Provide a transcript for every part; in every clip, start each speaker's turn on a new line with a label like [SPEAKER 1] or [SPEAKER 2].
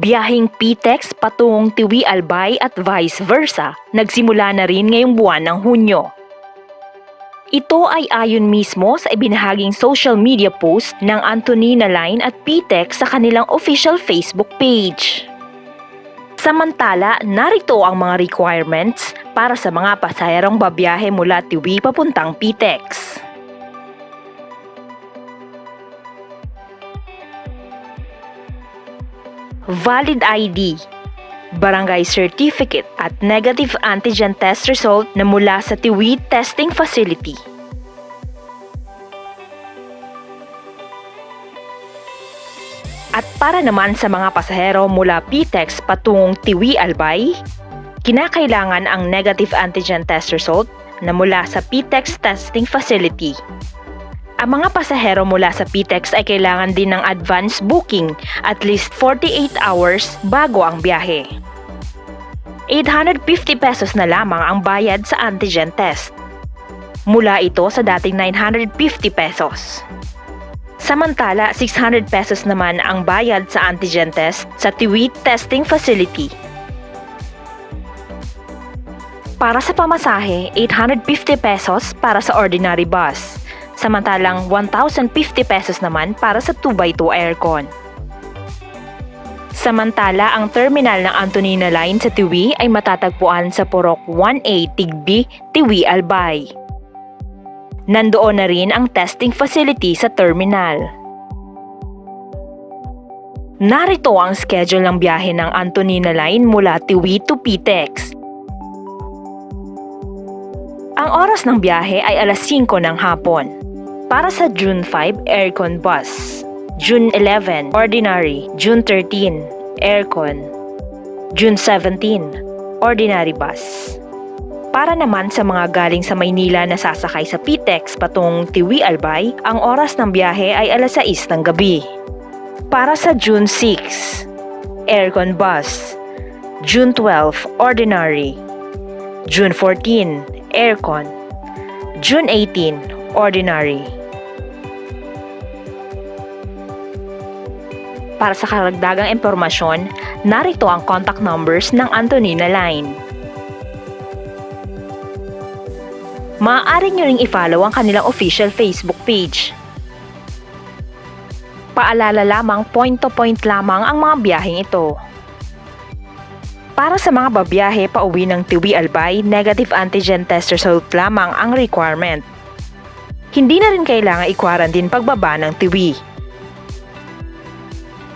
[SPEAKER 1] Biyaheng PTEX patungong Tiwi Albay at vice versa, nagsimula na rin ngayong buwan ng Hunyo. Ito ay ayon mismo sa ibinahaging social media post ng Antonina Line at PTEX sa kanilang official Facebook page. Samantala, narito ang mga requirements para sa mga pasaherong babiyahe mula Tiwi papuntang PTEX. Valid ID, Barangay Certificate at Negative Antigen Test Result na mula sa Tiwi Testing Facility. At para naman sa mga pasahero mula PTEX patungong Tiwi Albay, kinakailangan ang Negative Antigen Test Result na mula sa PTEX Testing Facility. Ang mga pasahero mula sa PTEX ay kailangan din ng advance booking at least 48 hours bago ang biyahe. 850 pesos na lamang ang bayad sa antigen test. Mula ito sa dating 950 pesos. Samantala, 600 pesos naman ang bayad sa antigen test sa Tiwi Testing Facility. Para sa pamasahe, 850 pesos para sa ordinary bus. Samantalang 1,050 pesos naman para sa 2x2 aircon. Samantala, ang terminal ng Antonina Line sa Tiwi ay matatagpuan sa Purok 1A Tigbi, Tiwi Albay. Nandoon na rin ang testing facility sa terminal. Narito ang schedule ng biyahe ng Antonina Line mula Tiwi to PTEX. Ang oras ng biyahe ay alas 5 ng hapon. Para sa June 5, aircon bus. June 11, ordinary. June 13, aircon. June 17, ordinary bus. Para naman sa mga galing sa Maynila na sasakay sa PTEX patungong Tiwi Albay, ang oras ng biyahe ay alas 6 ng gabi. Para sa June 6, aircon bus. June 12, ordinary. June 14, aircon. June 18, ordinary. Para sa karagdagang impormasyon, narito ang contact numbers ng Antonina Line. Maaari nyo ring i-follow ang kanilang official Facebook page. Paalala lamang, point-to-point lamang ang mga biyaheng ito. Para sa mga babiyahe pauwi ng Tiwi Albay, negative antigen test result lamang ang requirement. Hindi na rin kailangan i-quarantine pagbaba ng Tiwi.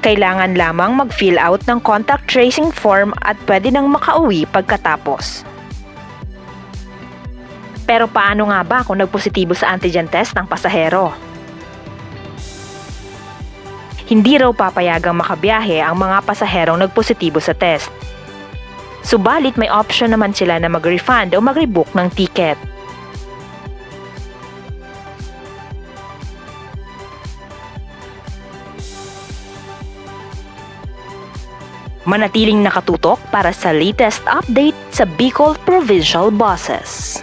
[SPEAKER 1] Kailangan lamang mag-fill out ng contact tracing form at pwede nang makauwi pagkatapos. Pero paano nga ba kung nagpositibo sa antigen test ng pasahero? Hindi raw papayagang makabiyahe ang mga pasaherong nagpositibo sa test. Subalit may option naman sila na mag-refund o mag-rebook ng ticket. Manatiling nakatutok para sa latest update sa Bicol Provincial Buses.